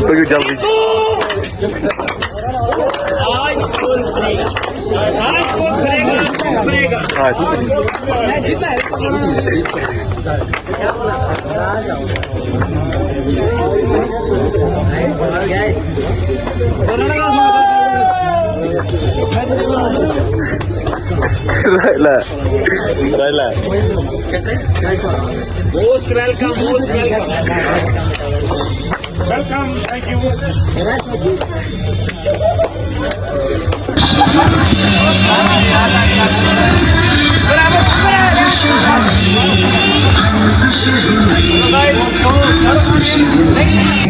Look at Joey. Right. Most welcome. Welcome, thank you.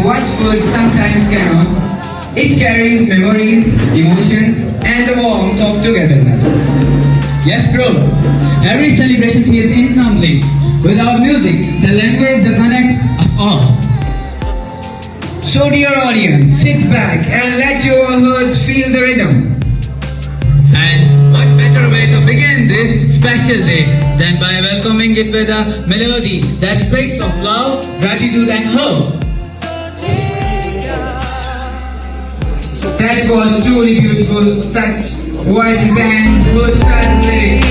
What food sometimes cannot. It carries memories, emotions, and the warmth of togetherness. Yes, bro. Every celebration feels incomplete without music, the language that connects us all. So, dear audience, sit back and let your hearts feel the rhythm. And what better way to begin this special day than by welcoming it with a melody that speaks of love, gratitude, and hope. That was truly beautiful, such voices and words translate.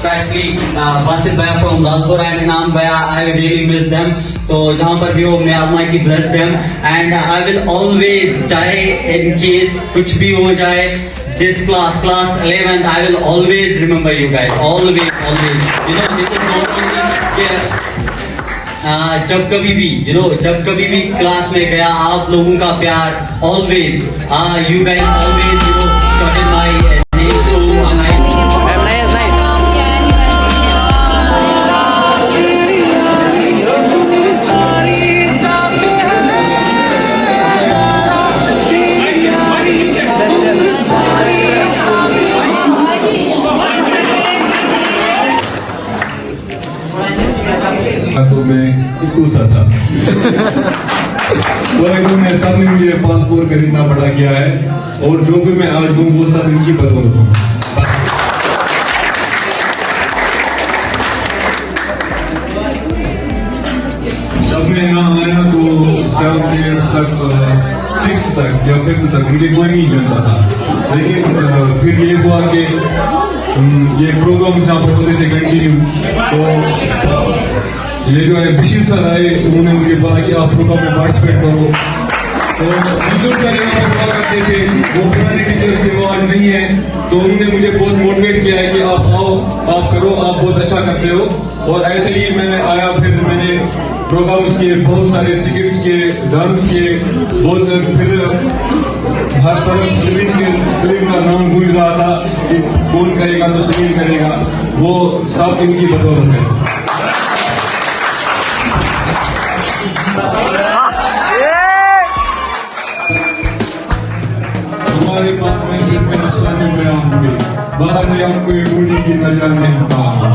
Especially Basit Bhaiya from Lalpur and Inam Bhaiya, I really miss them. So जहाँ पर भी हो, may Almighty bless them, and I will always try in case कुछ भी हो जाए. This class 11th, I will always remember you guys, always. You know, this is not only जब कभी भी क्लास में गया, आप लोगों का प्यार always, you guys always, started my name. तो मैं सा था उन्होंने सब ने मुझे पासपोर्ट खरीदना पड़ा किया है, और जो भी मैं आज हूँ वो सब इनकी बदौलत हूँ. जब मैं यहाँ आया तो 7 years तक 6 तक या 5th तक मुझे कोई नहीं जानता था, लेकिन फिर ये हुआ कि ये प्रोग्राम यहाँ पर होते थे कंटिन्यू, तो ये जो है बशीर सर आए, उन्होंने मुझे बोला कि आप प्रोग्राम में पार्टिसिपेट करो। तो बिल्कुल सर यहाँ पर हुआ करते थे, वो पुराने टीचर्स के वो आज नहीं है, तो उन्होंने मुझे बहुत मोटिवेट किया है कि आप आओ, आप करो, आप बहुत अच्छा करते हो। और ऐसे ही मैंने आया, फिर मैंने प्रोग्राम्स किए, बहुत सारे सिकेट्स किए, डांस किए, बहुत फिर हर तरफ सलीम का नाम गूंज रहा था कि कौन करेगा तो सलीम करेगा, वो सब इनकी बदौलत है। हमारे पास में शामिल में होंगे, बाहर में आपको ढूंढने की नजर नहीं पाऊंगा।